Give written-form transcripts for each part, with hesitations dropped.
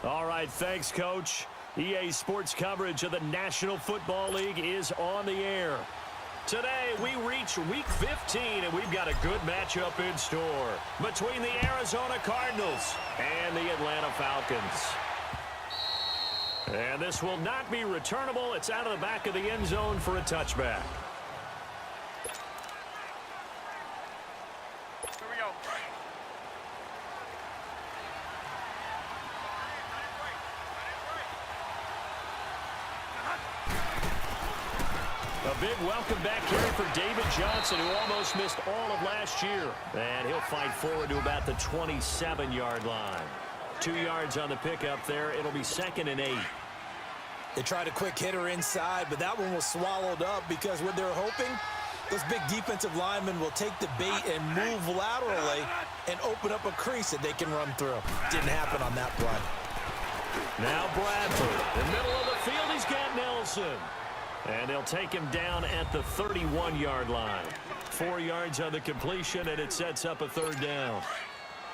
All right, thanks, Coach. EA Sports coverage of the National Football League is on the air. Today, we reach Week 15, and we've got a good matchup in store between the Arizona Cardinals and the Atlanta Falcons. And this will not be returnable. It's out of the back of the end zone for a touchback. A big welcome back carry for David Johnson, who almost missed all of last year. And he'll fight forward to about the 27-yard line. 2 yards on the pickup there. It'll be 2nd and 8. They tried a quick hitter inside, but that one was swallowed up because what they're hoping, those big defensive linemen will take the bait and move laterally and open up a crease that they can run through. Didn't happen on that play. Now Bradford. In the middle of the field, he's got Nelson. And they'll take him down at the 31-yard line. 4 yards on the completion, and it sets up a 3rd down.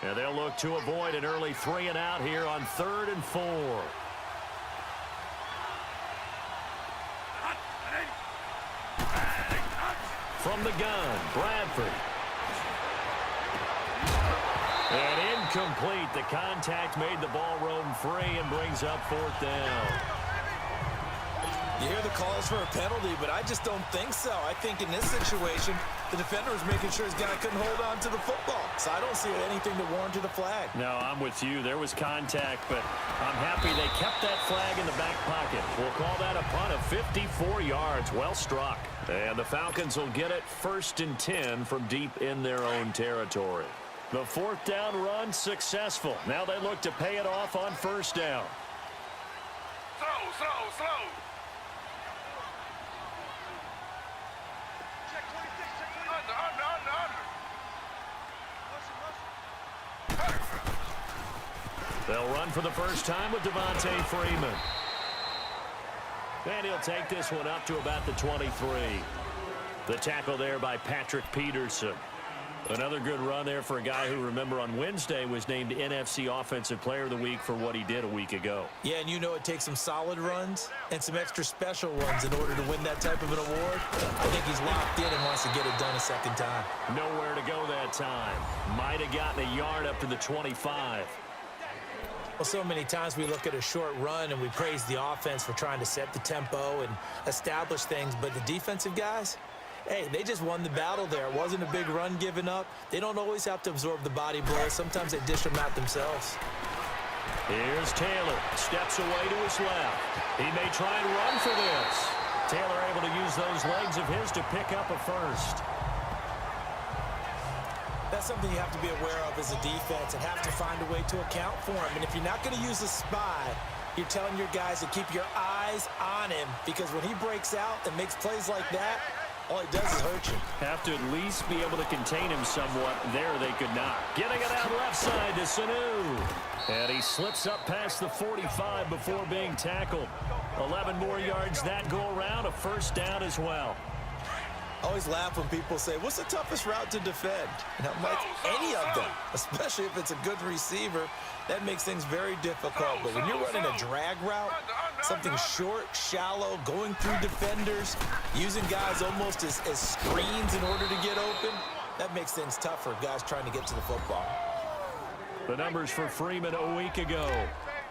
And they'll look to avoid an early 3-and-out here on 3rd and 4. From the gun, Bradford. And incomplete. The contact made the ball roam free and brings up 4th down. You hear the calls for a penalty, but I just don't think so. I think in this situation, the defender was making sure his guy couldn't hold on to the football. So I don't see anything to warrant a flag. No, I'm with you. There was contact, but I'm happy they kept that flag in the back pocket. We'll call that a punt of 54 yards. Well struck. And the Falcons will get it 1st and 10 from deep in their own territory. The 4th down run successful. Now they look to pay it off on 1st down. Slow. They'll run for the first time with Devontae Freeman. And he'll take this one up to about the 23. The tackle there by Patrick Peterson. Another good run there for a guy who, remember, on Wednesday was named NFC Offensive Player of the Week for what he did a week ago. Yeah, and you know it takes some solid runs and some extra special ones in order to win that type of an award. I think he's locked in and wants to get it done a second time. Nowhere to go that time. Might have gotten a yard up to the 25. Well, so many times we look at a short run and we praise the offense for trying to set the tempo and establish things, but the defensive guys, hey, they just won the battle there. It wasn't a big run given up. They don't always have to absorb the body blows. Sometimes they dish them out themselves. Here's Taylor. Steps away to his left. He may try and run for this. Taylor able to use those legs of his to pick up a 1st. That's something you have to be aware of as a defense and have to find a way to account for him. And if you're not going to use a spy, you're telling your guys to keep your eyes on him, because when he breaks out and makes plays like that, all he does is hurt you. Have to at least be able to contain him somewhat. There they could not. Getting it out left side to Sanu. And he slips up past the 45 before being tackled. 11 more yards that go around. A 1st down as well. I always laugh when people say, what's the toughest route to defend? And I'm like, any of them, especially if it's a good receiver. That makes things very difficult. But when you're running a drag route, something short, shallow, going through defenders, using guys almost as screens in order to get open, that makes things tough for guys trying to get to the football. The numbers for Freeman a week ago.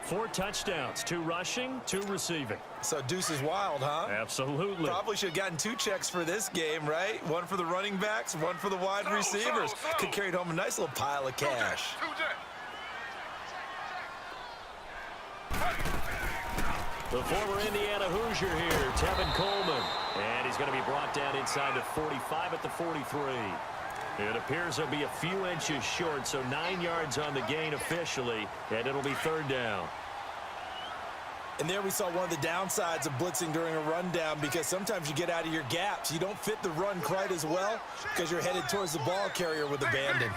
4 touchdowns, 2 rushing, 2 receiving. So deuce is wild, huh? Absolutely. Probably should have gotten 2 checks for this game, right? 1 for the running backs, 1 for the wide receivers. Could carry home a nice little pile of cash. The former Indiana Hoosier here, Tevin Coleman. And he's going to be brought down inside the 45 at the 43. It appears he'll be a few inches short, so 9 yards on the gain officially, and it'll be 3rd down. And there we saw one of the downsides of blitzing during a rundown, because sometimes you get out of your gaps. You don't fit the run quite as well because you're headed towards the ball carrier with abandon.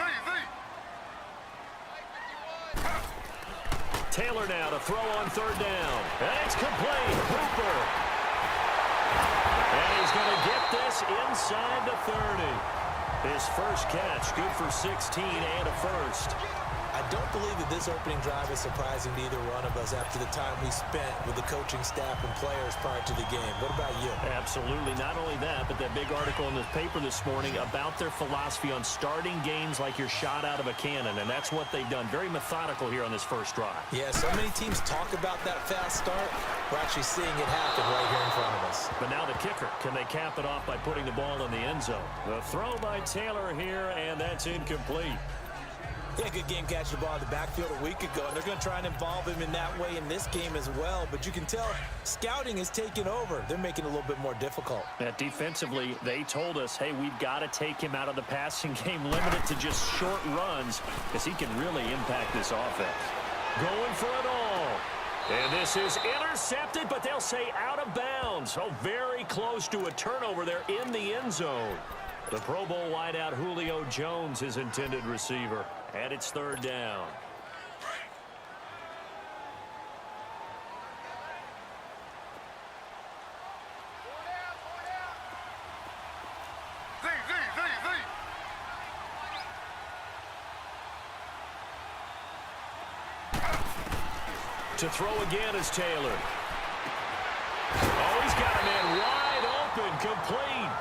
Taylor now to throw on 3rd down. And it's complete. Hooper. And he's going to get this inside the 30. His first catch, good for 16 and a 1st. I don't believe that this opening drive is surprising to either one of us after the time we spent with the coaching staff and players prior to the game. What about you? Absolutely. Not only that, but that big article in the paper this morning about their philosophy on starting games like you're shot out of a cannon, and that's what they've done. Very methodical here on this first drive. Yeah, so many teams talk about that fast start. We're actually seeing it happen right here in front of us. But now the kicker. Can they cap it off by putting the ball in the end zone? The throw by Taylor here, and that's incomplete. Yeah, good game catching the ball in the backfield a week ago, and they're going to try and involve him in that way in this game as well. But you can tell scouting is taking over. They're making it a little bit more difficult. Defensively, they told us, hey, we've got to take him out of the passing game, limit it to just short runs, because he can really impact this offense. Going for it all. And this is intercepted, but they'll say out of bounds. Oh, very close to a turnover there in the end zone. The Pro Bowl wideout Julio Jones, his intended receiver. And it's third down. To throw again is Taylor. Oh, he's got a man wide open, complete.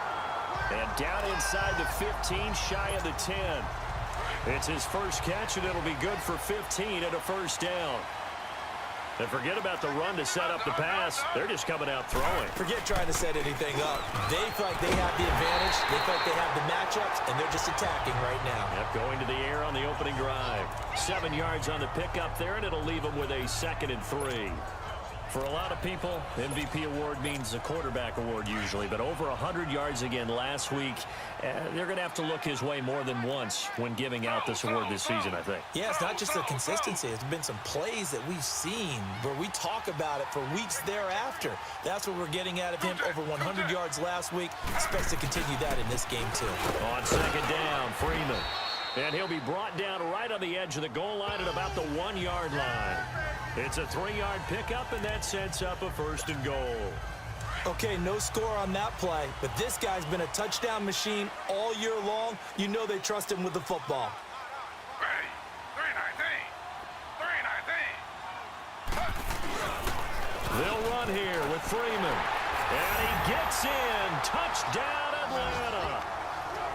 And down inside the 15, shy of the 10. It's his first catch, and it'll be good for 15 and a first down. And forget about the run to set up the pass. They're just coming out throwing. Forget trying to set anything up. They feel like they have the advantage. They feel like they have the matchups, and they're just attacking right now. Yep, going to the air on the opening drive. 7 yards on the pickup there, and it'll leave them with a 2nd and 3. For a lot of people, MVP award means a quarterback award usually, but over 100 yards again last week. They're going to have to look his way more than once when giving out this award this season, I think. Yeah, it's not just the consistency. It's been some plays that we've seen where we talk about it for weeks thereafter. That's what we're getting out of him. Over 100 yards last week. Expects to continue that in this game, too. On second down, Freeman. And he'll be brought down right on the edge of the goal line at about the 1-yard line. It's a 3-yard pickup, and that sets up a 1st and goal. Okay, no score on that play, but this guy's been a touchdown machine all year long. You know they trust him with the football. Ready. 3-19. They'll run here with Freeman. And he gets in. Touchdown, Atlanta.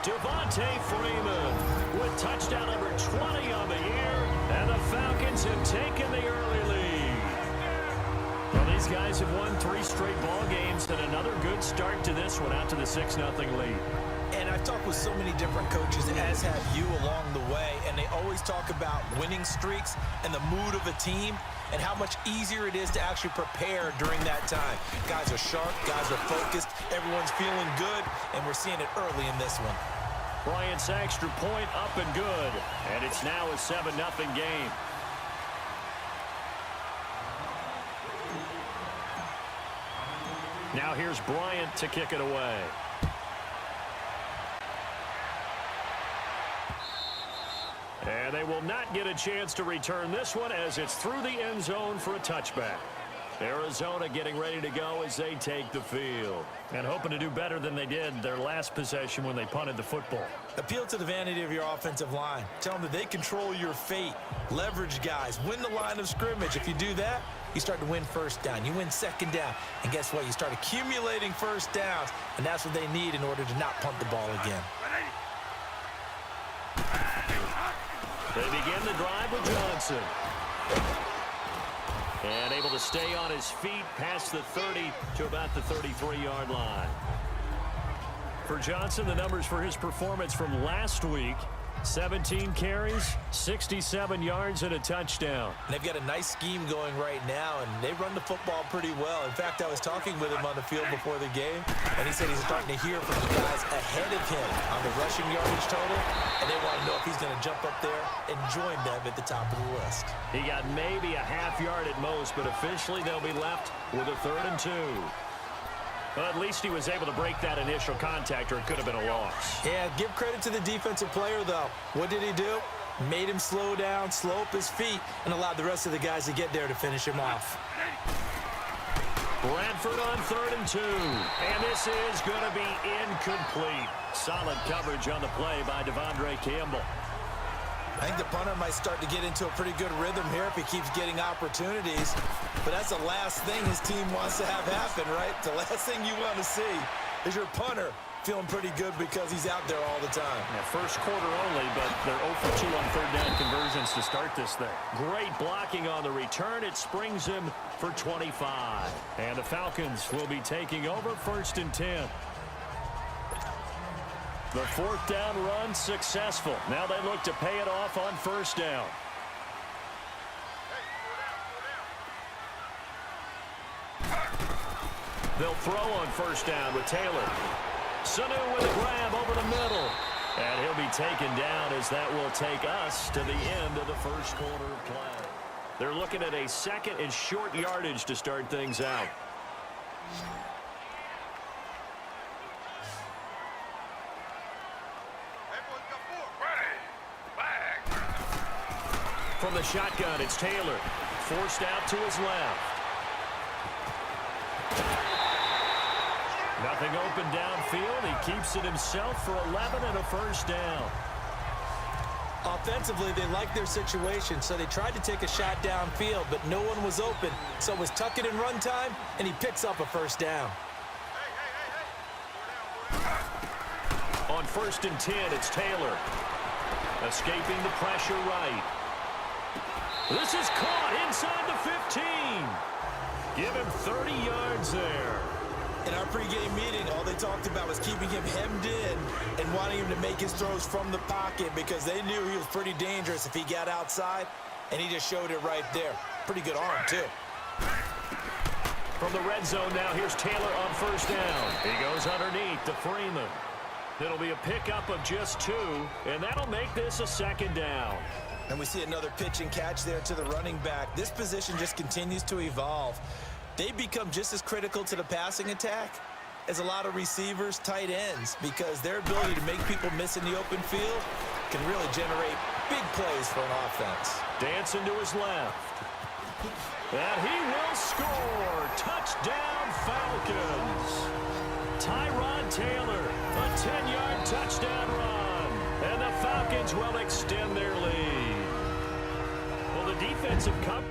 Devontae Freeman with touchdown number 20 on the year. And the Falcons have taken the early lead. Well, these guys have won 3 straight ball games and another good start to this one out to the 6-0 lead. And I've talked with so many different coaches, as have you along the way, and they always talk about winning streaks and the mood of a team and how much easier it is to actually prepare during that time. Guys are sharp, guys are focused, everyone's feeling good, and we're seeing it early in this one. Bryant's extra point up and good, and it's now a 7-0 game. Now here's Bryant to kick it away. And they will not get a chance to return this one as it's through the end zone for a touchback. Arizona getting ready to go as they take the field. And hoping to do better than they did their last possession when they punted the football. Appeal to the vanity of your offensive line. Tell them that they control your fate. Leverage guys. Win the line of scrimmage. If you do that, you start to win first down. You win second down. And guess what? You start accumulating first downs. And that's what they need in order to not punt the ball again. They begin the drive with Johnson. And able to stay on his feet past the 30 to about the 33-yard line. For Johnson, the numbers for his performance from last week: 17 carries, 67 yards, and a touchdown. And they've got a nice scheme going right now, and they run the football pretty well. In fact, I was talking with him on the field before the game, and he said he's starting to hear from the guys ahead of him on the rushing yardage total, and they want to know if he's going to jump up there and join them at the top of the list. He got maybe a half yard at most, but officially they'll be left with a 3rd and 2. Well, at least he was able to break that initial contact, or it could have been a loss. Yeah, give credit to the defensive player, though. What did he do? Made him slow down, slow up his feet, and allowed the rest of the guys to get there to finish him off. Bradford on 3rd and 2. And this is going to be incomplete. Solid coverage on the play by Devondre Campbell. I think the punter might start to get into a pretty good rhythm here if he keeps getting opportunities. But that's the last thing his team wants to have happen, right? The last thing you want to see is your punter feeling pretty good because he's out there all the time. Yeah, first quarter only, but they're 0 for 2 on third down conversions to start this thing. Great blocking on the return. It springs him for 25. And the Falcons will be taking over 1st and 10. The 4th down run successful. Now they look to pay it off on 1st down. They'll throw on 1st down with Taylor. Sanu with a grab over the middle. And he'll be taken down as that will take us to the end of the first quarter of play. They're looking at a 2nd and short yardage to start things out. From the shotgun, it's Taylor. Forced out to his left. Nothing open downfield. He keeps it himself for 11 and a 1st down. Offensively, they like their situation, so they tried to take a shot downfield, but no one was open. So it was tuck it in run time, and he picks up a 1st down. On 1st and 10, it's Taylor. Escaping the pressure right. This is caught inside the 15. Give him 30 yards there. In our pregame meeting, all they talked about was keeping him hemmed in and wanting him to make his throws from the pocket because they knew he was pretty dangerous if he got outside, and he just showed it right there. Pretty good arm, too. From the red zone now, here's Taylor on 1st down. He goes underneath to Freeman. It'll be a pickup of just 2, and that'll make this a 2nd down. And we see another pitch and catch there to the running back. This position just continues to evolve. They become just as critical to the passing attack as a lot of receivers, tight ends, because their ability to make people miss in the open field can really generate big plays for an offense. Dancing to his left. And he will score. Touchdown, Falcons. Tyrod Taylor, a 10-yard touchdown run. And the Falcons will extend their lead. Well, the defensive cover.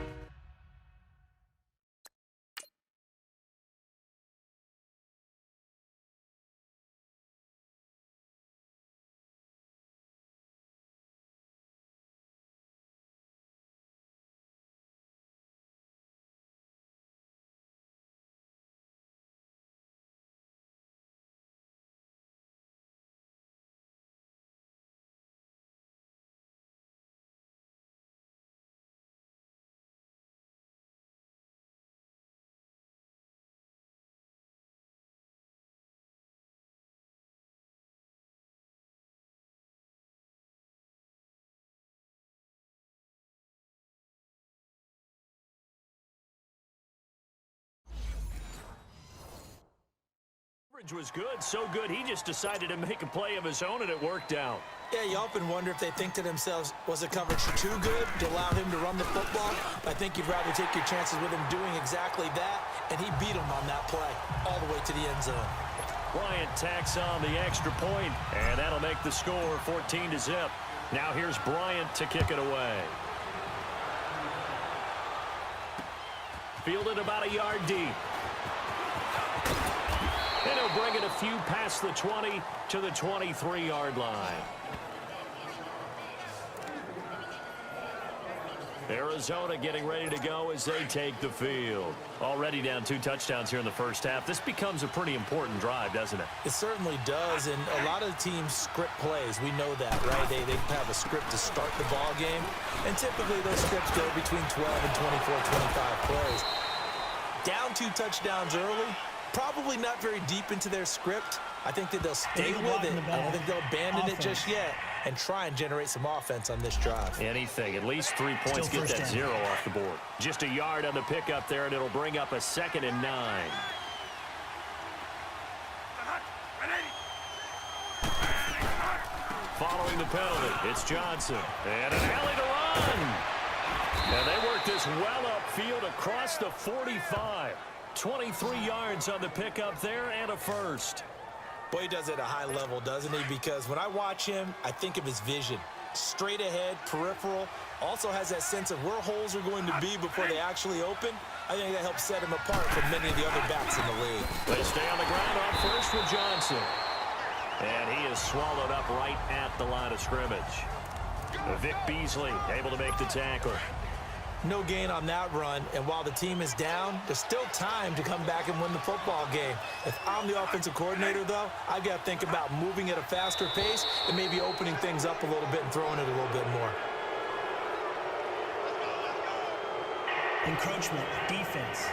Was good, so good he just decided to make a play of his own, and it worked out. Yeah, you often wonder if they think to themselves, was the coverage too good to allow him to run the football? I think you'd rather take your chances with him doing exactly that, and he beat him on that play all the way to the end zone. Bryant tacks on the extra point, and that'll make the score 14-0. Now here's Bryant to kick it away. Fielded about a yard deep. And he'll bring it a few past the 20 to the 23-yard line. Arizona getting ready to go as they take the field. Already down 2 touchdowns here in the first half. This becomes a pretty important drive, doesn't it? It certainly does, and a lot of teams script plays. We know that, right? They have a script to start the ball game, and typically those scripts go between 12 and 24, 25 plays. Down 2 touchdowns early, probably not very deep into their script. I think that they'll stay with it. I don't think they'll abandon it just yet and try and generate some offense on this drive. Anything. At least 3 points. Get that 0 off the board. Just a yard on the pickup there, and it'll bring up a 2nd and 9. Following the penalty, it's Johnson. And an alley to run. And they work this well upfield across the 45. 23 yards on the pickup there and a first. Boy, he does it at a high level, doesn't he? Because when I watch him, I think of his vision. straight ahead, peripheral. Also has that sense of where holes are going to be before they actually open. I think that helps set him apart from many of the other backs in the league. They stay on the ground on first with Johnson. And he is swallowed up right at the line of scrimmage. Vic Beasley able to make the tackle. No gain on that run, and while the team is down, there's still time to come back and win the football game. If I'm the offensive coordinator, though, I've got to think about moving at a faster pace and maybe opening things up a little bit and throwing it a little bit more. Encroachment, defense.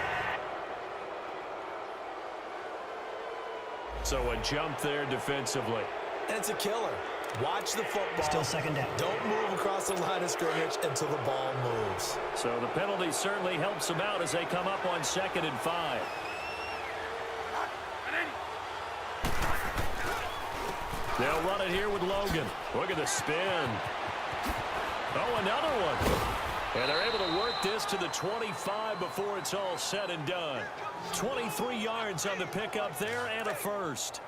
So a jump there defensively. And it's a killer. Watch the football. Still second down. Don't move across the line of scrimmage until the ball moves. So the penalty certainly helps them out as they come up on 2nd and 5. They'll run it here with Logan. Look at the spin. Oh, another one. And they're able to work this to the 25 before it's all said and done. 23 yards on the pickup there and a first.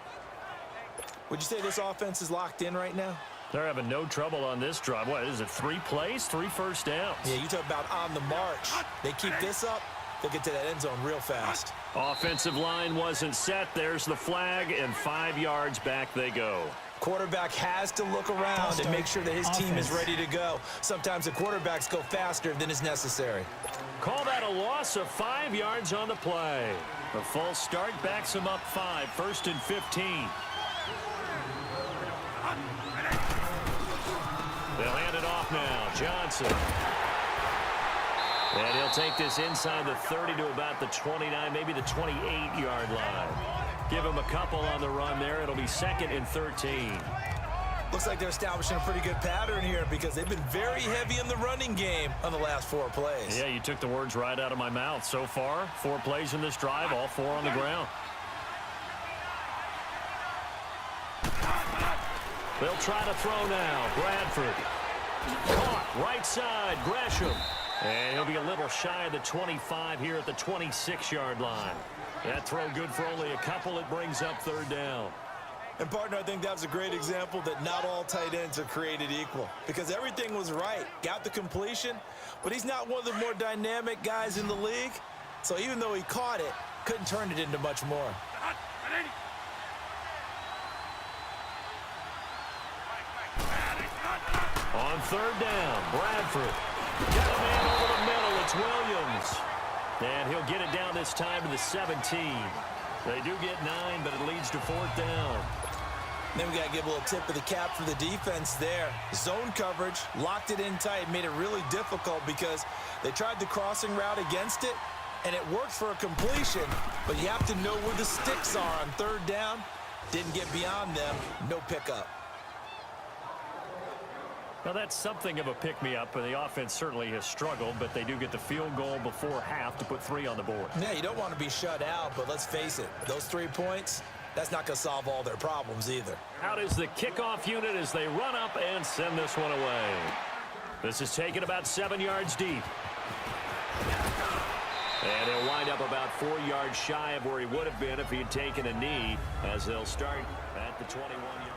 Would you say this offense is locked in right now? They're having no trouble on this drive. What is it, 3 plays, 3 first downs? Yeah, you talk about on the march. They keep this up, they'll get to that end zone real fast. Offensive line wasn't set. There's the flag, and 5 yards back they go. Quarterback has to look around and make sure that his team is ready to go. Sometimes the quarterbacks go faster than is necessary. Call that a loss of 5 yards on the play. The false start backs him up 5, 1st and 15. They'll hand it off now. Johnson. And he'll take this inside the 30 to about the 29, maybe the 28-yard line. Give him a couple on the run there. It'll be 2nd and 13. Looks like they're establishing a pretty good pattern here because they've been very heavy in the running game on the last 4 plays. Yeah, you took the words right out of my mouth. So far, 4 plays in this drive, all 4 on the ground. They'll try to throw now. Bradford. Caught right side. Gresham. And he'll be a little shy of the 25 here at the 26-yard line. That throw good for only a couple. It brings up 3rd down. And, partner, I think that was a great example that not all tight ends are created equal because everything was right. Got the completion, but he's not one of the more dynamic guys in the league. So even though he caught it, couldn't turn it into much more. On 3rd down, Bradford. Got a man over the middle. It's Williams. And he'll get it down this time to the 17. They do get 9, but it leads to 4th down. Then we got to give a little tip of the cap for the defense there. Zone coverage, locked it in tight, made it really difficult because they tried the crossing route against it, and it worked for a completion, but you have to know where the sticks are on 3rd down. Didn't get beyond them, no pickup. Now, that's something of a pick-me-up, and the offense certainly has struggled, but they do get the field goal before half to put 3 on the board. Yeah, you don't want to be shut out, but let's face it, those 3 points, that's not going to solve all their problems either. Out is the kickoff unit as they run up and send this one away. This is taken about 7 yards deep. And he'll wind up about 4 yards shy of where he would have been if he had taken a knee as they'll start at the 21-yard.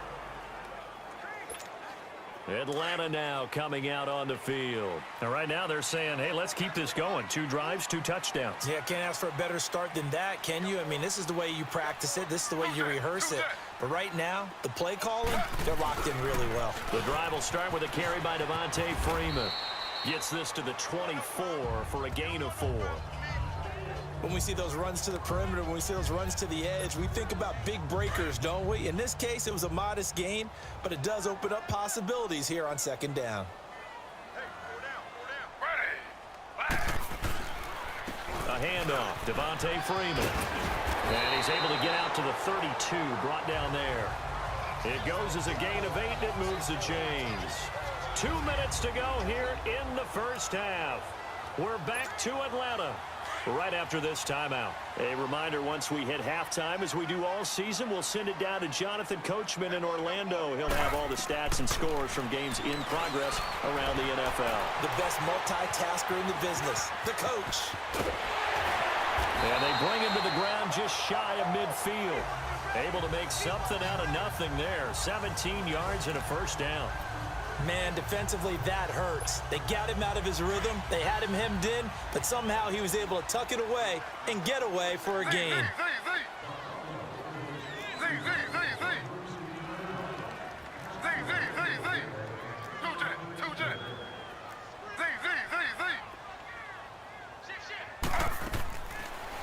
Atlanta now coming out on the field. And right now they're saying, hey, let's keep this going. 2 drives, 2 touchdowns. Yeah, can't ask for a better start than that, can you? I mean, this is the way you practice it. This is the way you rehearse it. But right now, the play calling, they're locked in really well. The drive will start with a carry by Devontae Freeman. Gets this to the 24 for a gain of 4. When we see those runs to the perimeter, when we see those runs to the edge, we think about big breakers, don't we? In this case, it was a modest gain, but it does open up possibilities here on 2nd down. A handoff, Devontae Freeman. And he's able to get out to the 32, brought down there. It goes as a gain of 8, and it moves the chains. 2 minutes to go here in the first half. We're back to Atlanta right after this timeout. A reminder, once we hit halftime, as we do all season, we'll send it down to Jonathan Coachman in Orlando. He'll have all the stats and scores from games in progress around the NFL. The best multitasker in the business, the coach. And they bring him to the ground just shy of midfield. Able to make something out of nothing there. 17 yards and a first down. Man, defensively, that hurts. They got him out of his rhythm. They had him hemmed in, but somehow he was able to tuck it away and get away for a gain.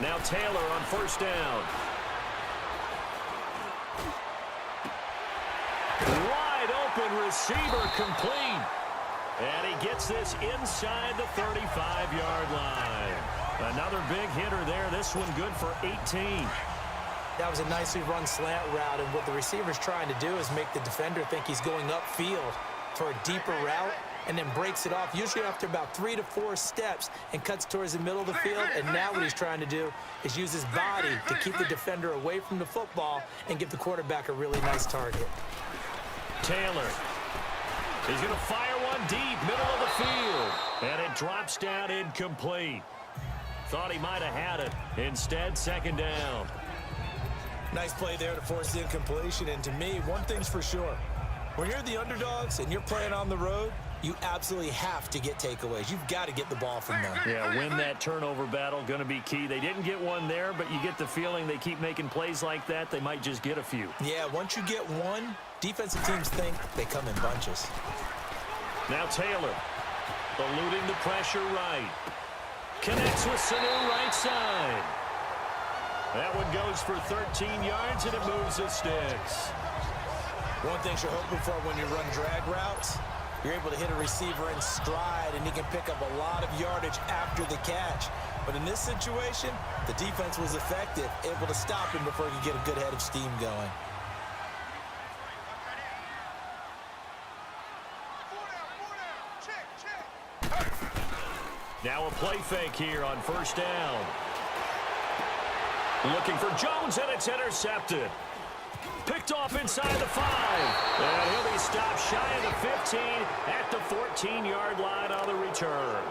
Now Taylor on first down. Wide open receiver complete. And he gets this inside the 35-yard line. Another big hitter there. This one good for 18. That was a nicely run slant route, and what the receiver's trying to do is make the defender think he's going upfield for a deeper route, and then breaks it off, usually after about 3 to 4 steps, and cuts towards the middle of the field. And now what he's trying to do is use his body to keep the defender away from the football and give the quarterback a really nice target. Taylor. He's going to fire one deep, middle of the field. And it drops down incomplete. Thought he might have had it. Instead, second down. Nice play there to force the incompletion. And to me, one thing's for sure. When you're the underdogs and you're playing on the road, you absolutely have to get takeaways. You've got to get the ball from them. Yeah, win that turnover battle, going to be key. They didn't get one there, but you get the feeling they keep making plays like that, they might just get a few. Yeah, once you get one, defensive teams think they come in bunches. Now Taylor, eluding the pressure right. Connects with Sanu right side. That one goes for 13 yards, and it moves the sticks. One thing you're hoping for when you run drag routes, you're able to hit a receiver in stride, and he can pick up a lot of yardage after the catch. But in this situation, the defense was effective, able to stop him before he could get a good head of steam going. Now a play fake here on first down. Looking for Jones, and it's intercepted. Picked off inside the 5. And he'll be stopped shy of the 15 at the 14-yard line on the return.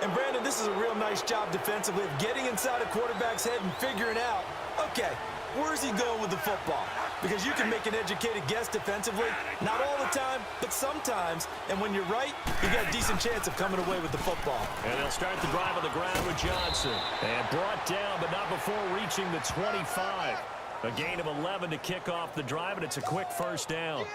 And, Brandon, this is a real nice job defensively of getting inside a quarterback's head and figuring out, okay, where's he going with the football? Because you can make an educated guess defensively, not all the time, but sometimes. And when you're right, you got a decent chance of coming away with the football. And they'll start the drive on the ground with Johnson. And brought down, but not before reaching the 25. A gain of 11 to kick off the drive, and it's a quick first down.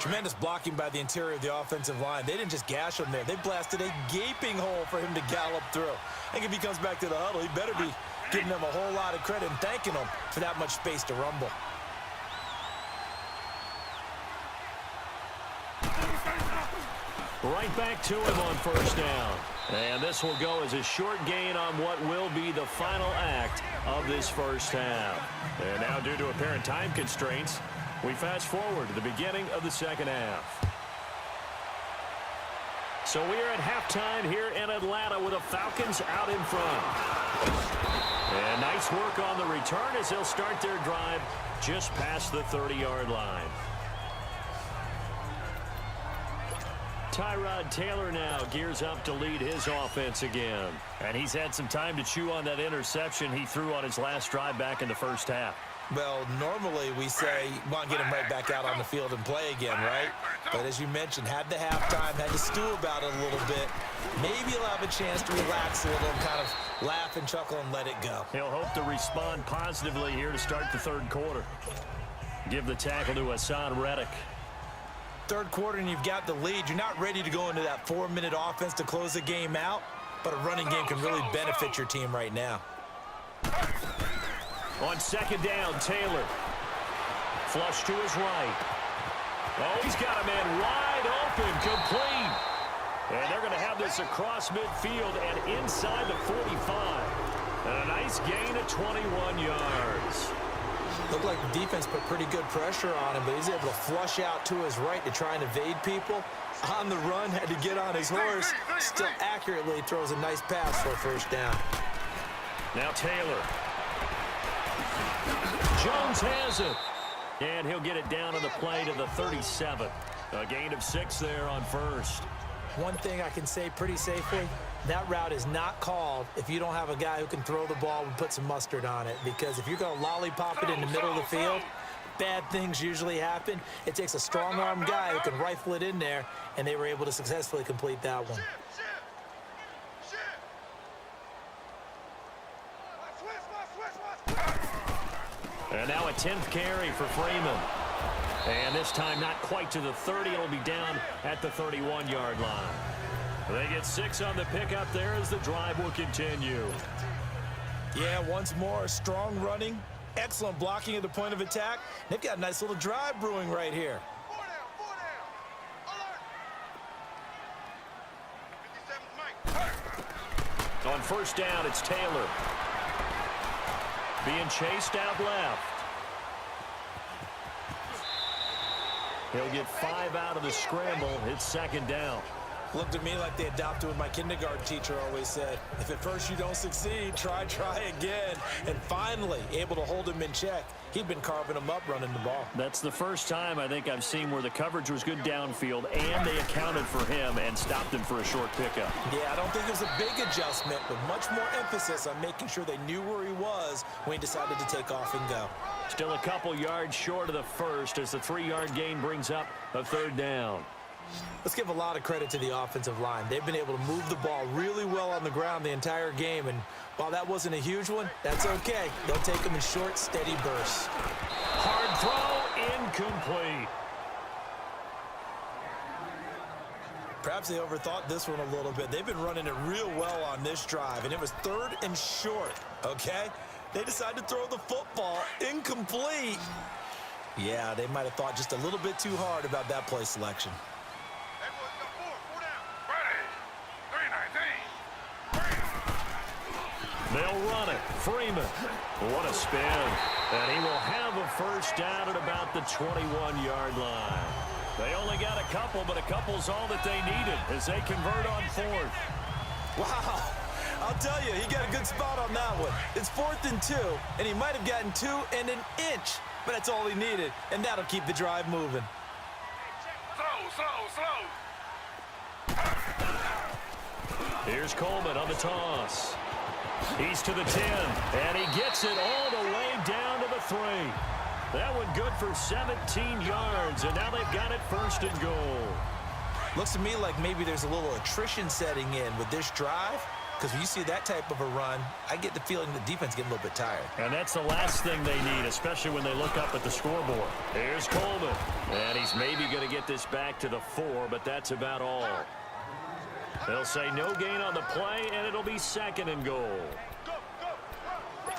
Tremendous blocking by the interior of the offensive line. They didn't just gash him there. They blasted a gaping hole for him to gallop through. I think if he comes back to the huddle, he better be giving them a whole lot of credit and thanking them for that much space to rumble. Right back to him on first down. And this will go as a short gain on what will be the final act of this first half. And now, due to apparent time constraints, we fast forward to the beginning of the second half. So we are at halftime here in Atlanta with the Falcons out in front. And nice work on the return as they'll start their drive just past the 30-yard line. Tyrod Taylor now gears up to lead his offense again. And he's had some time to chew on that interception he threw on his last drive back in the first half. Well, normally we say, want to get him right back out on the field and play again, right? But as you mentioned, had the halftime, had to stew about it a little bit. Maybe he'll have a chance to relax a little and kind of laugh and chuckle and let it go. He'll hope to respond positively here to start the third quarter. Give the tackle to Hassan Reddick. Third quarter and you've got the lead. You're not ready to go into that 4-minute offense to close the game out, but a running game can really benefit your team right now. On second down, Taylor. Flush to his right. Oh, he's got a man wide open, complete. And they're going to have this across midfield and inside the 45. And a nice gain of 21 yards. Looked like the defense put pretty good pressure on him, but he's able to flush out to his right to try and evade people. On the run, had to get on his horse. Still accurately throws a nice pass for a first down. Now Taylor. Jones has it. And he'll get it down on the play to the 37. A gain of 6 there on first. One thing I can say pretty safely, that route is not called if you don't have a guy who can throw the ball and put some mustard on it. Because if you're going to lollipop it in the middle of the field, bad things usually happen. It takes a strong-arm guy who can rifle it in there, and they were able to successfully complete that one. And now a 10th carry for Freeman. And this time not quite to the 30. It'll be down at the 31-yard line. They get 6 on the pickup there as the drive will continue. Yeah, once more, strong running, excellent blocking at the point of attack. They've got a nice little drive brewing right here. On first down, it's Taylor. Being chased out left. He'll get 5 out of the scramble. It's second down. Looked at me like they adopted what my kindergarten teacher always said. If at first you don't succeed, try again. And finally, able to hold him in check. He'd been carving him up running the ball. That's the first time I think I've seen where the coverage was good downfield and they accounted for him and stopped him for a short pickup. Yeah, I don't think it was a big adjustment, but much more emphasis on making sure they knew where he was when he decided to take off and go. Still a couple yards short of the first as the 3-yard gain brings up a third down. Let's give a lot of credit to the offensive line. They've been able to move the ball really well on the ground the entire game, and while that wasn't a huge one, that's okay. They'll take them in short, steady bursts. Hard throw, incomplete. Perhaps they overthought this one a little bit. They've been running it real well on this drive, and it was 3rd and short, okay? They decided to throw the football incomplete. Yeah, they might have thought just a little bit too hard about that play selection. They'll run it. Freeman. What a spin. And he will have a first down at about the 21-yard line. They only got a couple, but a couple's all that they needed as they convert on 4th. Wow. I'll tell you, he got a good spot on that one. It's 4th and 2, and he might have gotten 2 and an inch, but that's all he needed, and that'll keep the drive moving. Here's Coleman on the toss. He's to the 10, and he gets it all the way down to the 3. That one good for 17 yards, and now they've got it 1st and goal. Looks to me like maybe there's a little attrition setting in with this drive, because when you see that type of a run, I get the feeling the defense getting a little bit tired. And that's the last thing they need, especially when they look up at the scoreboard. Here's Coleman, and he's maybe going to get this back to the 4, but that's about all. They'll say no gain on the play, and it'll be 2nd and goal.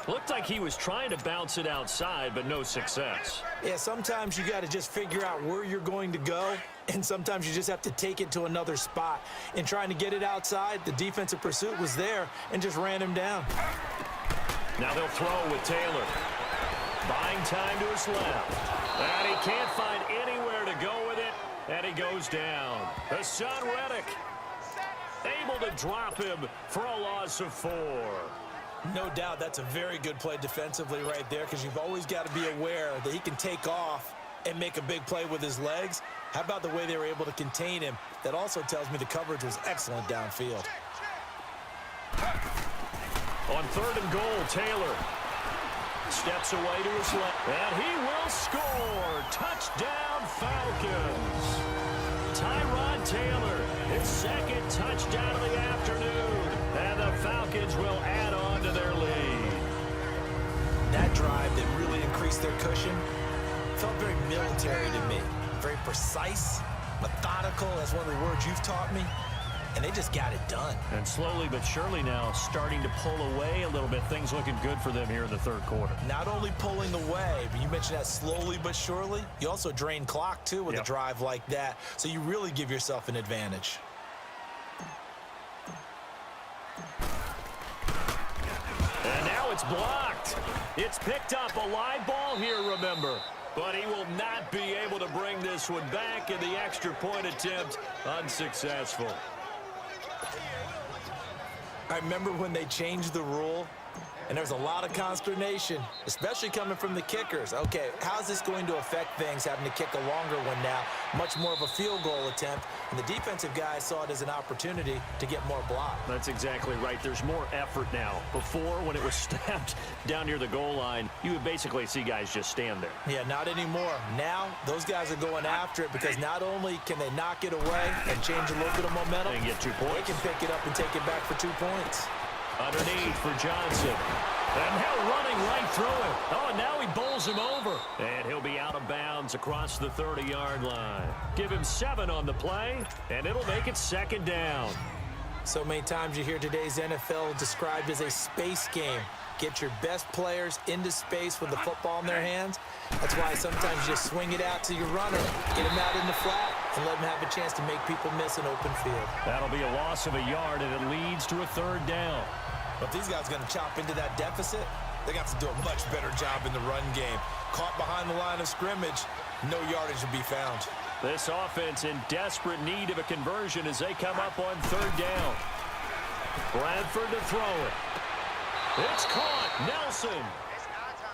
Looked like he was trying to bounce it outside, but no success. Yeah, sometimes you got to just figure out where you're going to go, and sometimes you just have to take it to another spot. In trying to get it outside, the defensive pursuit was there and just ran him down. Now they'll throw with Taylor. Buying time to his left. And he can't find anywhere to go with it, and he goes down. Hassan Reddick able to drop him for a loss of 4. No doubt that's a very good play defensively right there, because you've always got to be aware that he can take off and make a big play with his legs. How about the way they were able to contain him? That also tells me the coverage was excellent downfield. On 3rd and goal, Taylor steps away to his left, and he will score. Touchdown, Falcons. Tyrod Taylor, his 2nd touchdown of the afternoon, and the Falcons will add on to their lead. That drive that really increased their cushion felt very military to me. Very precise, methodical. That's one of the words you've taught me. And they just got it done. And slowly but surely now starting to pull away a little bit. Things looking good for them here in the 3rd quarter. Not only pulling away, but you mentioned that slowly but surely. You also drain clock, too, with a drive like that. So you really give yourself an advantage. And now it's blocked. It's picked up. A live ball here, remember. But he will not be able to bring this one back, and the extra point attempt unsuccessful. I remember when they changed the rule And there's a lot of consternation, especially coming from the kickers. Okay, how's this going to affect things, having to kick a longer one now, much more of a field goal attempt, and the defensive guys saw it as an opportunity to get more block. That's exactly right. There's more effort now. Before, when it was snapped down near the goal line, you would basically see guys just stand there. Yeah, not anymore. Now, those guys are going after it because not only can they knock it away and change a little bit of momentum, And get 2 points. they can pick it up and take it back for 2 points. Underneath for Johnson. And now running right through him. Oh, and now he bowls him over. And he'll be out of bounds across the 30-yard line. Give him 7 on the play, and it'll make it 2nd down. So many times you hear today's NFL described as a space game. Get your best players into space with the football in their hands. That's why sometimes you just swing it out to your runner, get him out in the flat, and let him have a chance to make people miss an open field. That'll be a loss of a yard, and it leads to a 3rd down. But these guys are going to chop into that deficit. They got to do a much better job in the run game. Caught behind the line of scrimmage, no yardage to be found. This offense in desperate need of a conversion as they come up on 3rd down. Bradford to throw it. It's caught. Nelson.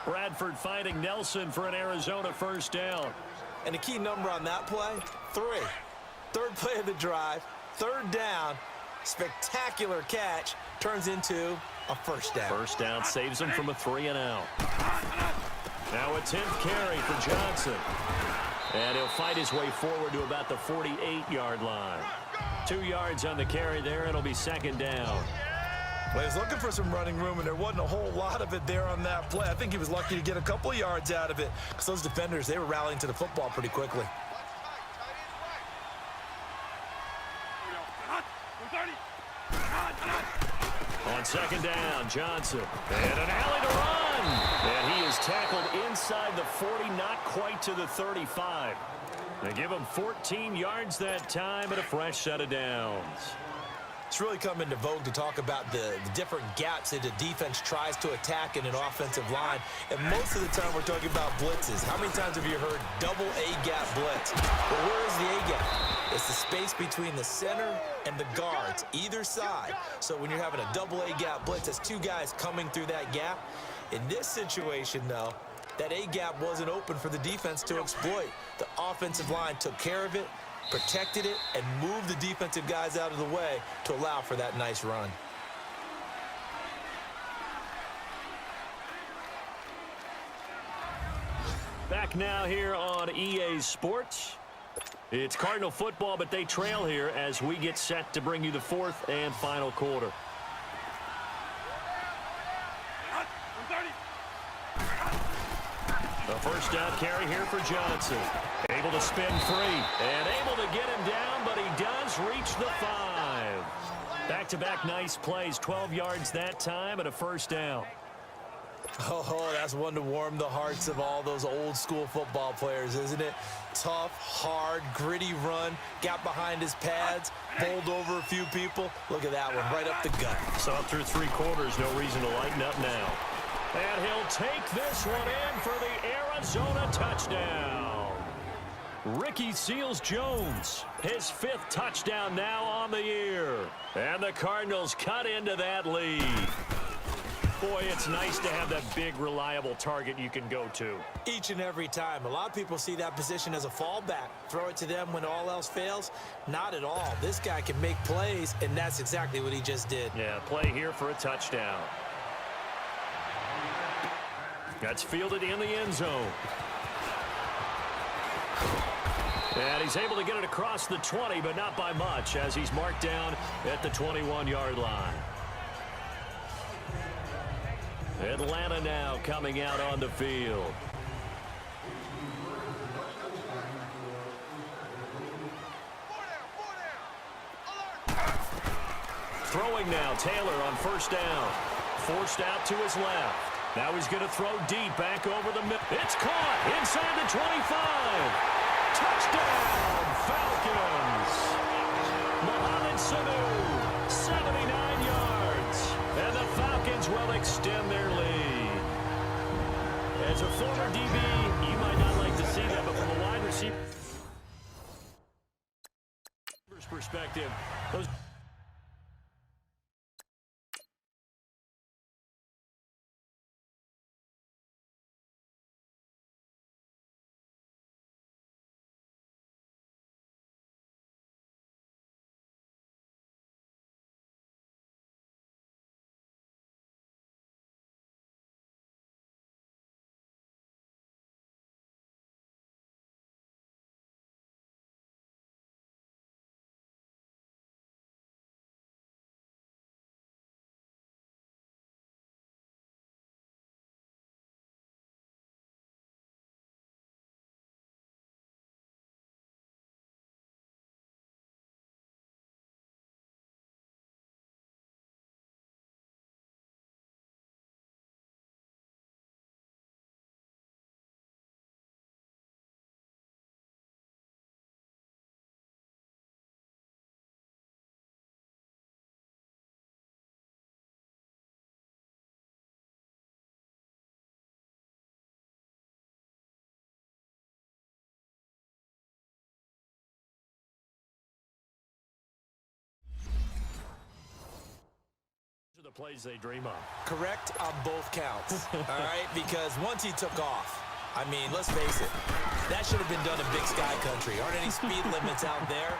Bradford finding Nelson for an Arizona 1st down. And the key number on that play, 3. 3rd play of the drive, 3rd down, spectacular catch, turns into a 1st down. 1st down saves him from a 3-and-out. Now a 10th carry for Johnson. And he'll fight his way forward to about the 48-yard line. 2 yards on the carry there. It'll be 2nd down. Well, he was looking for some running room, and there wasn't a whole lot of it there on that play. I think he was lucky to get a couple yards out of it because those defenders, they were rallying to the football pretty quickly. On 2nd down, Johnson. And an alley to run. And he is tackled inside the 40, not quite to the 35. They give him 14 yards that time and a fresh set of downs. It's really come into vogue to talk about the different gaps that the defense tries to attack in an offensive line. And most of the time we're talking about blitzes. How many times have you heard double A-gap blitz? Well, where is the A-gap? It's the space between the center and the guards, either side. So when you're having a double A-gap blitz, that's 2 guys coming through that gap. In this situation, though, that A-gap wasn't open for the defense to exploit. The offensive line took care of it, protected it, and moved the defensive guys out of the way to allow for that nice run. Back now here on EA Sports. It's Cardinal football, but they trail here as we get set to bring you the 4th and final quarter. The 1st down carry here for Johnson. Able to spin free and able to get him down, but he does reach the 5. Back-to-back nice plays, 12 yards that time and a 1st down. Oh, that's one to warm the hearts of all those old-school football players, isn't it? Tough, hard, gritty run, got behind his pads, bowled over a few people. Look at that one, right up the gut. So through 3 quarters, no reason to lighten up now. And he'll take this one in for the Arizona touchdown. Ricky Seals-Jones, his 5th touchdown now on the year. And the Cardinals cut into that lead. Boy, it's nice to have that big, reliable target you can go to. Each and every time. A lot of people see that position as a fallback. Throw it to them when all else fails. Not at all. This guy can make plays, and that's exactly what he just did. Yeah, play here for a touchdown. That's fielded in the end zone. And he's able to get it across the 20, but not by much, as he's marked down at the 21-yard line. Atlanta now coming out on the field. Throwing now, Taylor on 1st down. Forced out to his left. Now he's going to throw deep back over the middle. It's caught inside the 25. Touchdown, Falcons. Mohamed Sanu, 79 yards. And the Falcons will extend their lead. As a former DB, you might not like to see that, but from a wide receiver's perspective, those the plays they dream of. Correct on both counts, all right? Because once he took off, I mean, let's face it, that should have been done in Big Sky Country. Aren't any speed limits out there?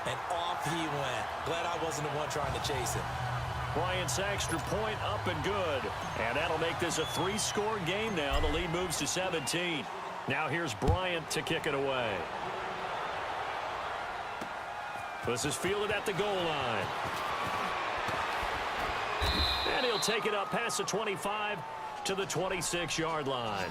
And off he went. Glad I wasn't the one trying to chase him. Bryant's extra point up and good. And that'll make this a 3-score game now. The lead moves to 17. Now here's Bryant to kick it away. This is fielded at the goal line. And he'll take it up past the 25 to the 26-yard line.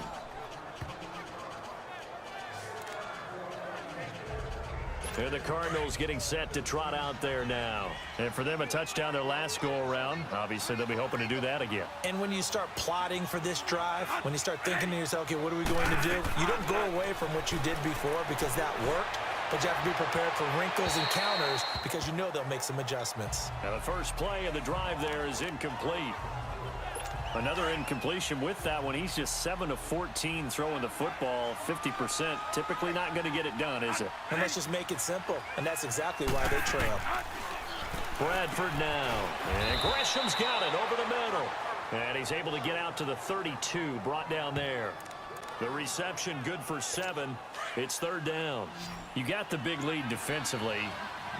And the Cardinals getting set to trot out there now. And for them, a touchdown their last go-around. Obviously, they'll be hoping to do that again. And when you start plotting for this drive, when you start thinking to yourself, okay, what are we going to do? You don't go away from what you did before because that worked. But you have to be prepared for wrinkles and counters because you know they'll make some adjustments. Now the first play of the drive there is incomplete. Another incompletion with that one. He's just 7 of 14 throwing the football, 50%. Typically not going to get it done, is it? And let's just make it simple. And that's exactly why they trail. Bradford now. And Gresham's got it over the middle. And he's able to get out to the 32, brought down there. The reception good for 7. It's third down. You got the big lead defensively.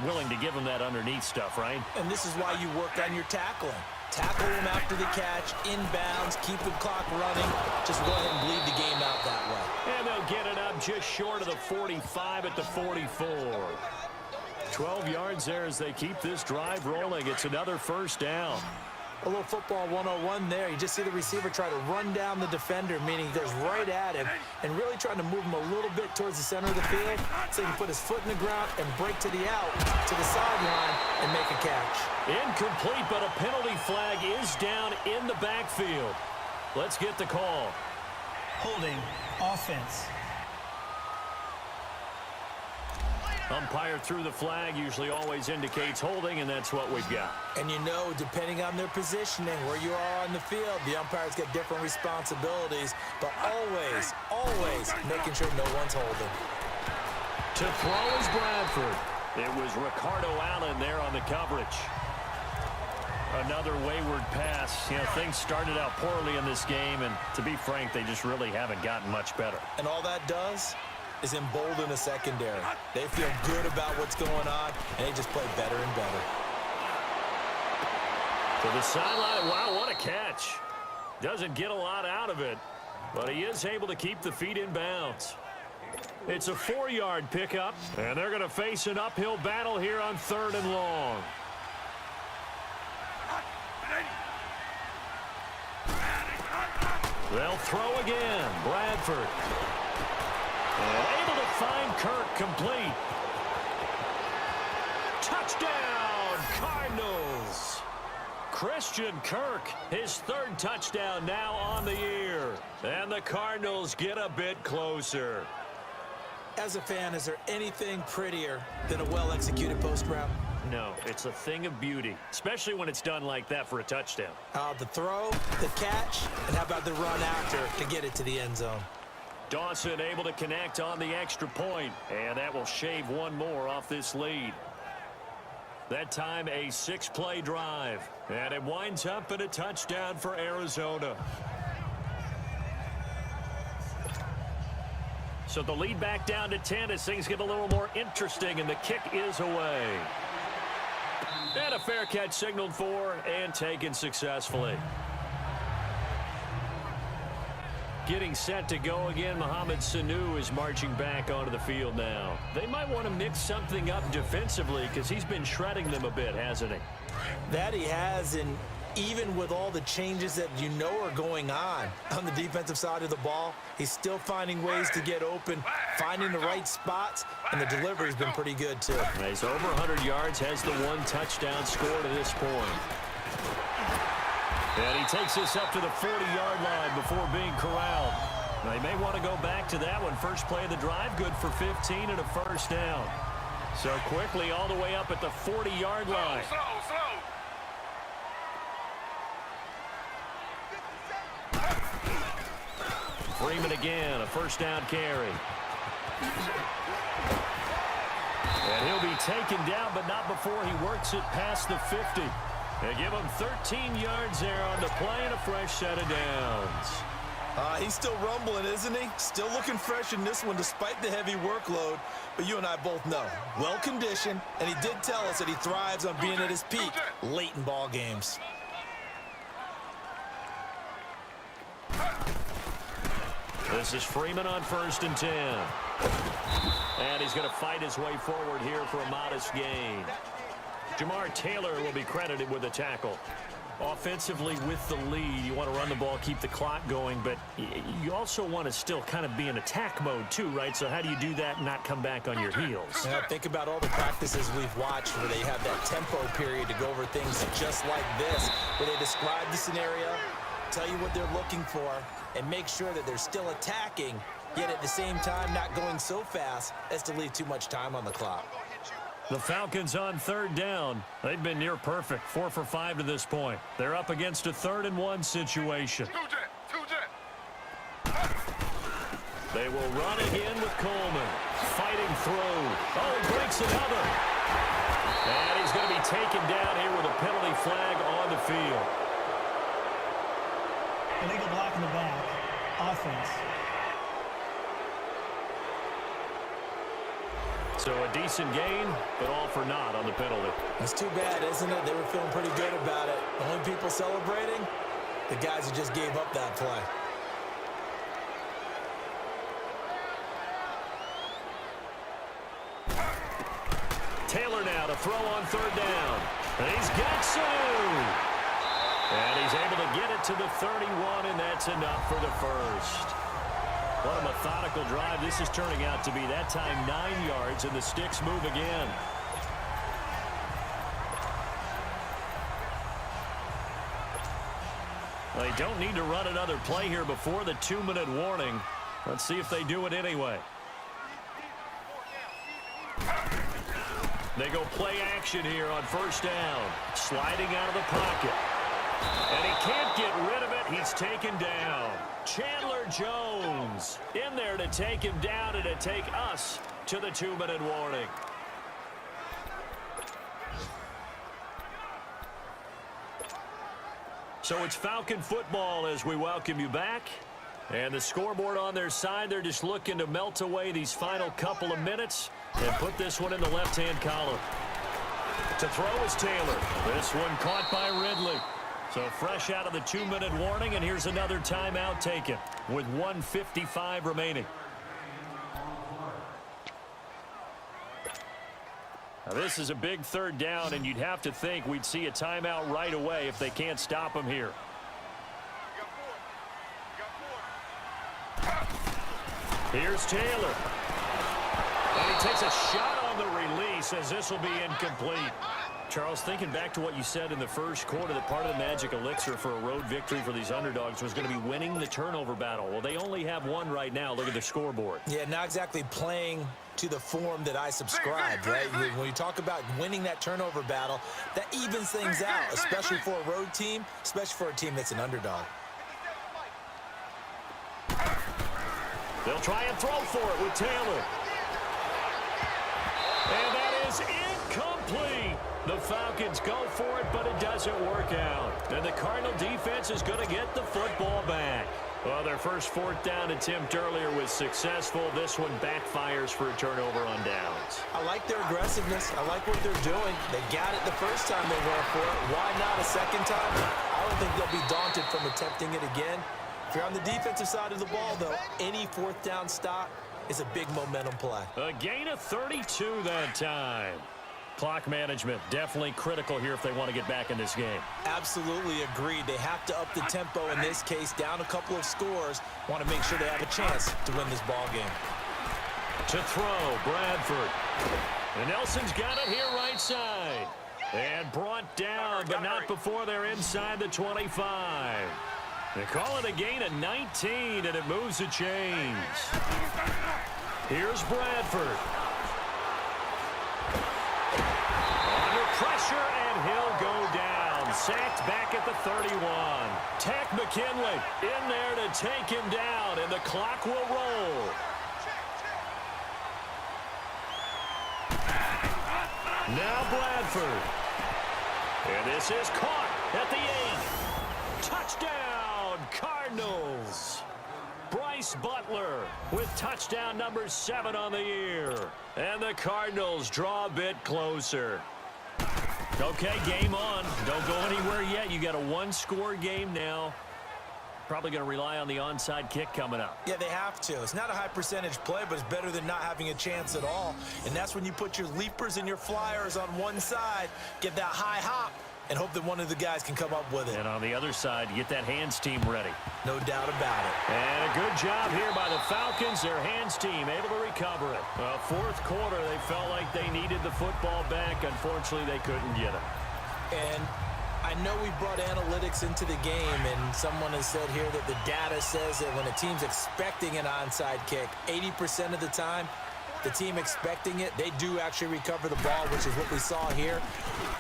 Willing to give him that underneath stuff, right? And this is why you work on your tackling. Tackle him after the catch, inbounds, keep the clock running. Just go ahead and bleed the game out that way. And they'll get it up just short of the 45 at the 44. 12 yards there as they keep this drive rolling. It's another first down. A little football 101 there. You just see the receiver try to run down the defender, meaning he goes right at him and really trying to move him a little bit towards the center of the field so he can put his foot in the ground and break to the out, to the sideline, and make a catch. Incomplete, but a penalty flag is down in the backfield. Let's get the call. Holding offense. Umpire threw the flag, usually always indicates holding, and that's what we've got. And you know, depending on their positioning, where you are on the field, the umpires get different responsibilities, but always, always making sure no one's holding. To throw is Bradford. It was Ricardo Allen there on the coverage. Another wayward pass. You know, things started out poorly in this game, and to be frank, they just really haven't gotten much better. And all that does is embolden the secondary. They feel good about what's going on, and they just play better and better. To the sideline. Wow, what a catch. Doesn't get a lot out of it, but he is able to keep the feet in bounds. It's a 4-yard pickup, and they're going to face an uphill battle here on 3rd and long. They'll throw again. Bradford. And able to find Kirk complete. Touchdown, Cardinals. Christian Kirk, his 3rd touchdown now on the year. And the Cardinals get a bit closer. As a fan, is there anything prettier than a well-executed post route? No, it's a thing of beauty, especially when it's done like that for a touchdown. The throw, the catch, and how about the run after to get it to the end zone? Dawson able to connect on the extra point, and that will shave one more off this lead. That time a 6-play drive, and it winds up in a touchdown for Arizona. So the lead back down to 10 as things get a little more interesting, and the kick is away. And a fair catch signaled for and taken successfully. Getting set to go again, Mohamed Sanu is marching back onto the field now. They might want to mix something up defensively because he's been shredding them a bit, hasn't he? That he has, and even with all the changes that you know are going on the defensive side of the ball, he's still finding ways to get open, finding the right spots, and the delivery's been pretty good too. He's over 100 yards, has the 1 touchdown score to this point. And he takes this up to the 40-yard line before being corralled. Now, he may want to go back to that one. First play of the drive, good for 15 and a first down. So quickly all the way up at the 40-yard line. Freeman again, a first down carry. And he'll be taken down, but not before he works it past the 50. They give him 13 yards there on the play and a fresh set of downs. He's still rumbling, isn't he? Still looking fresh in this one despite the heavy workload. But you and I both know, well-conditioned, and he did tell us that he thrives on being at his peak late in ball games. This is Freeman on 1st and 10. And he's going to fight his way forward here for a modest gain. Jamar Taylor will be credited with a tackle. Offensively with the lead, you want to run the ball, keep the clock going, but you also want to still kind of be in attack mode too, right? So how do you do that and not come back on your heels? Yeah, think about all the practices we've watched where they have that tempo period to go over things just like this, where they describe the scenario, tell you what they're looking for, and make sure that they're still attacking, yet at the same time not going so fast as to leave too much time on the clock. The Falcons on 3rd down. They've been near perfect, 4 for 5 to this point. They're up against a 3rd and 1 situation. They will run again with Coleman. Fighting through. Oh, he breaks another. And he's going to be taken down here with a penalty flag on the field. Illegal block in the back. Offense. So a decent gain, but all for naught on the penalty. That's too bad, isn't it? They were feeling pretty good about it. The only people celebrating, the guys who just gave up that play. Taylor now to throw on 3rd down. And he's got Sanu. And he's able to get it to the 31, and that's enough for the first. What a methodical drive this is turning out to be. That time 9 yards, and the sticks move again. They don't need to run another play here before the 2-minute warning. Let's see if they do it anyway. They go play action here on 1st down. Sliding out of the pocket. And he can't get rid of it. He's taken down. Chandler Jones in there to take him down and to take us to the 2-minute warning. So it's Falcon football as we welcome you back. And the scoreboard on their side, they're just looking to melt away these final couple of minutes and put this one in the left-hand column. To throw is Taylor. This one caught by Ridley. So fresh out of the 2-minute warning, and here's another timeout taken with 1:55 remaining. Now this is a big 3rd down, and you'd have to think we'd see a timeout right away if they can't stop him here. Here's Taylor. And he takes a shot on the release as this will be incomplete. Charles, thinking back to what you said in the first quarter, that part of the magic elixir for a road victory for these underdogs was going to be winning the turnover battle. Well, they only have one right now. Look at their scoreboard. Yeah, not exactly playing to the form that I subscribed, right? When you talk about winning that turnover battle, that evens things out, especially for a road team, especially for a team that's an underdog. They'll try and throw for it with Taylor. And that is incomplete. The Falcons go for it, but it doesn't work out. And the Cardinal defense is going to get the football back. Well, their first 4th down attempt earlier was successful. This one backfires for a turnover on downs. I like their aggressiveness. I like what they're doing. They got it the first time they went for it. Why not a second time? I don't think they'll be daunted from attempting it again. If you're on the defensive side of the ball, though, any 4th down stop is a big momentum play. A gain of 32 that time. Clock management definitely critical here if they want to get back in this game. Absolutely agreed. They have to up the tempo in this case, down a couple of scores. Want to make sure they have a chance to win this ball game. To throw, Bradford. And Nelson's got it here right side. And brought down, but not before they're inside the 25. They call it a gain of 19, and it moves the chains. Here's Bradford. Under pressure, and he'll go down. Sacked back at the 31. Tack McKinley in there to take him down, and the clock will roll. Now Bradford. And this is caught at the 8. Touchdown, Cardinals. Bryce Butler with touchdown number 7 on the year. And the Cardinals draw a bit closer. Okay, game on. Don't go anywhere yet. You got a one-score game now. Probably going to rely on the onside kick coming up. Yeah, they have to. It's not a high-percentage play, but it's better than not having a chance at all. And that's when you put your leapers and your flyers on one side, get that high hop, and hope that one of the guys can come up with it. And on the other side, you get that hands team ready. No doubt about it. And a good job here by the Falcons. Their hands team able to recover it. Fourth quarter, they felt like they needed the football back. Unfortunately, they couldn't get it. And I know we brought analytics into the game, and someone has said here that the data says that when a team's expecting an onside kick, 80% of the time, the team expecting it, they do actually recover the ball, which is what we saw here.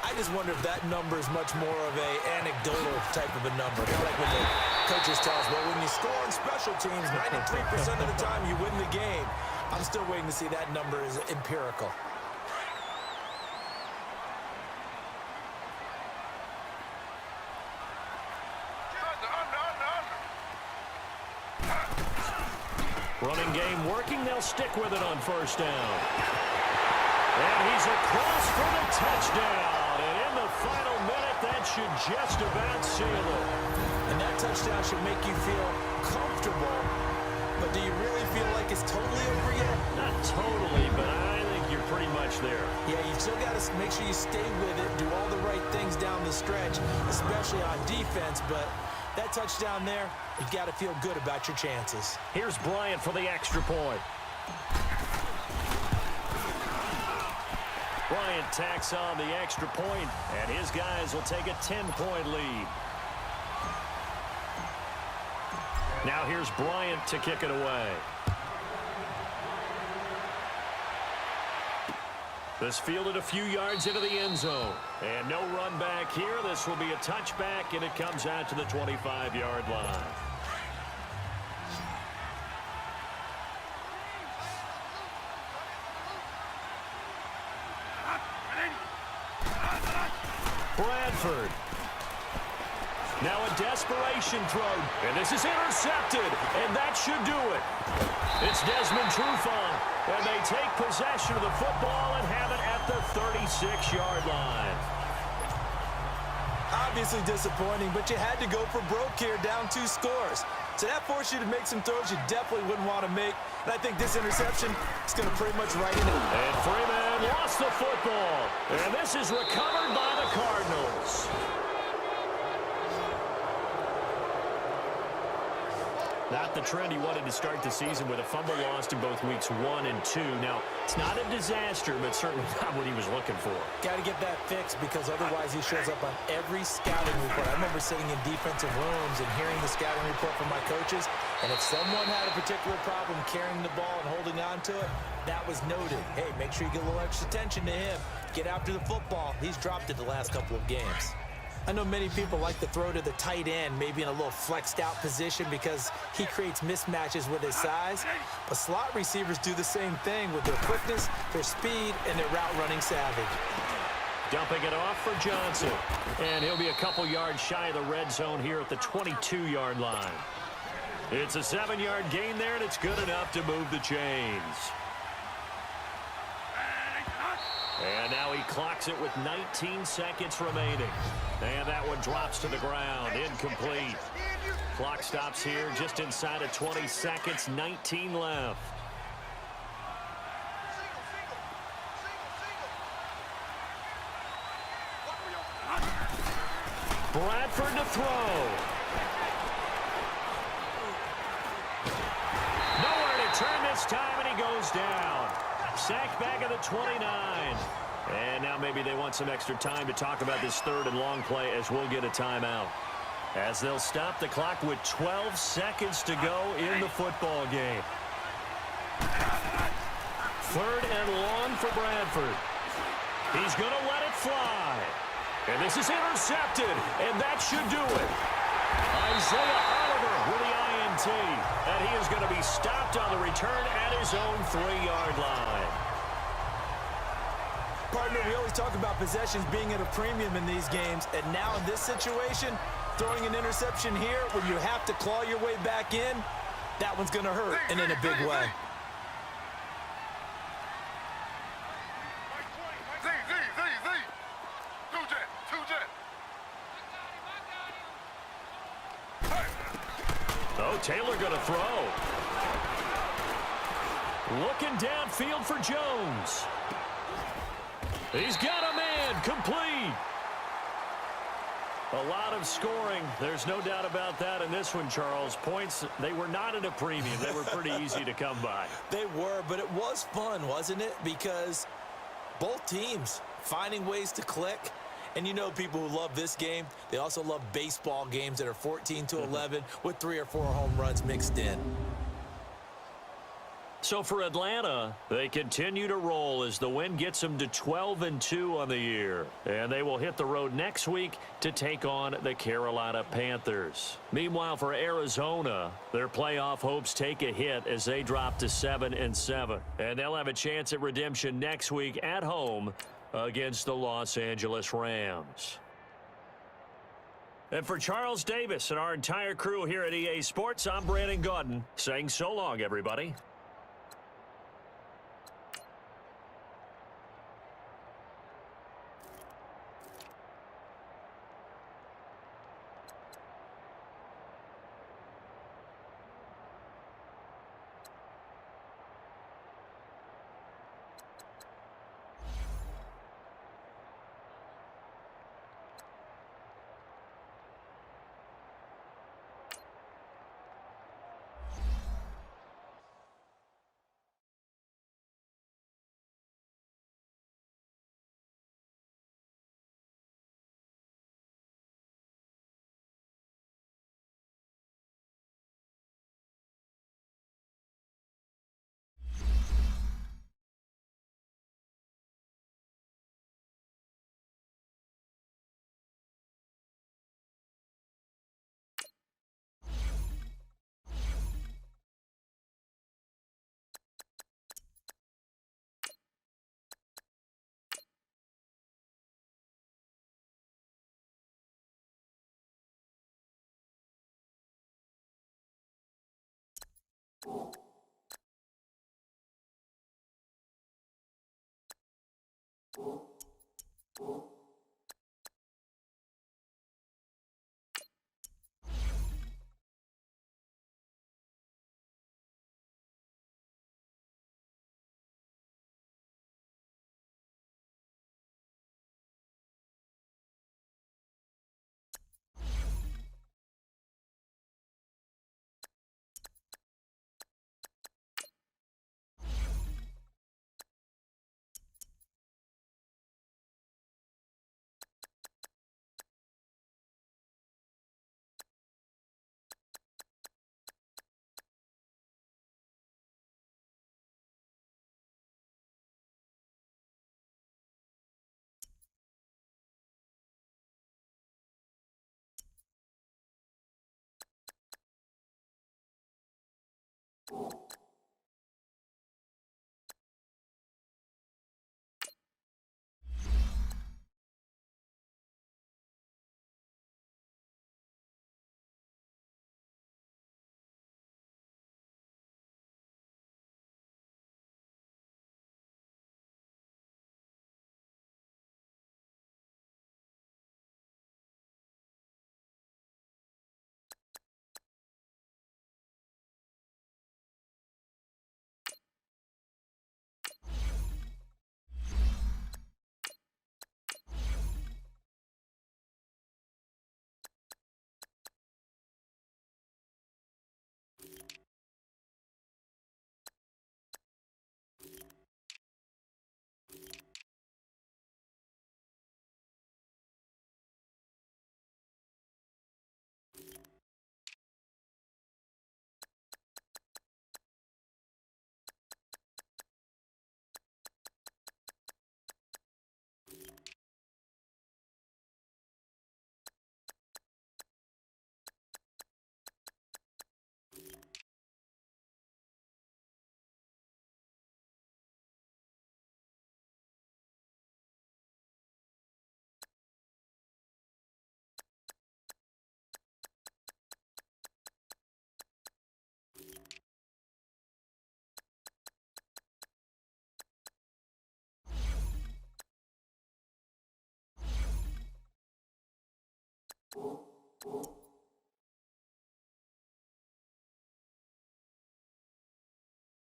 I just wonder if that number is much more of a anecdotal type of a number. Kind of like when the coaches tell us, well, when you score on special teams, 93% of the time you win the game. I'm still waiting to see that number is empirical. Running game working. They'll stick with it on first down. And he's across for the touchdown. And in the final minute, that should just about seal it. And that touchdown should make you feel comfortable. But do you really feel like it's totally over yet? Not totally, but I think you're pretty much there. Yeah, you still got to make sure you stay with it, do all the right things down the stretch, especially on defense. But that touchdown there, you've got to feel good about your chances. Here's Bryant for the extra point. Bryant tacks on the extra point, and his guys will take a 10-point lead. Now here's Bryant to kick it away. This fielded a few yards into the end zone. And no run back here. This will be a touchback, and it comes out to the 25-yard line. Bradford. Now a desperation throw, and this is intercepted, and that should do it. It's Desmond Trufant, and they take possession of the football and have it at the 36-yard line. Obviously disappointing, but you had to go for broke here, down 2 scores. So that forced you to make some throws you definitely wouldn't want to make. And I think this interception is going to pretty much write it in. And Freeman lost the football, and this is recovered by the Cardinals. Not the trend he wanted to start the season with a fumble lost in both weeks 1 and 2. Now, it's not a disaster, but certainly not what he was looking for. Got to get that fixed because otherwise he shows up on every scouting report. I remember sitting in defensive rooms and hearing the scouting report from my coaches, and if someone had a particular problem carrying the ball and holding on to it, that was noted. Hey, make sure you get a little extra attention to him. Get after the football. He's dropped it the last couple of games. I know many people like to throw to the tight end, maybe in a little flexed out position because he creates mismatches with his size. But slot receivers do the same thing with their quickness, their speed, and their route running savvy. Dumping it off for Johnson. And he'll be a couple yards shy of the red zone here at the 22-yard line. It's a 7-yard gain there, and it's good enough to move the chains. And now he clocks it with 19 seconds remaining. And that one drops to the ground. Incomplete. Clock stops here just inside of 20 seconds. 19 left. Bradford to throw. Nowhere to turn this time, and he goes down. Sacked back at the 29. And now maybe they want some extra time to talk about this third and long play as we'll get a timeout. As they'll stop the clock with 12 seconds to go in the football game. Third and long for Bradford. He's going to let it fly. And this is intercepted, and that should do it. Isaiah Oliver with the INT. And he is going to be stopped on the return at his own 3-yard line. Part Partner, we always talk about possessions being at a premium in these games, and now in this situation, throwing an interception here when you have to claw your way back in, that one's going to hurt, and in a big way. Oh, Taylor going to throw. Looking downfield for Jones. He's got a man, complete. A lot of scoring. There's no doubt about that in this one, Charles. Points, they were not at a premium. They were pretty easy to come by. They were, but it was fun, wasn't it? Because both teams finding ways to click. And you know people who love this game, they also love baseball games that are 14-11 with 3 or 4 home runs mixed in. So for Atlanta, they continue to roll as the win gets them to 12-2 on the year. And they will hit the road next week to take on the Carolina Panthers. Meanwhile, for Arizona, their playoff hopes take a hit as they drop to 7-7. And they'll have a chance at redemption next week at home against the Los Angeles Rams. And for Charles Davis and our entire crew here at EA Sports, I'm Brandon Gaudin saying so long, everybody.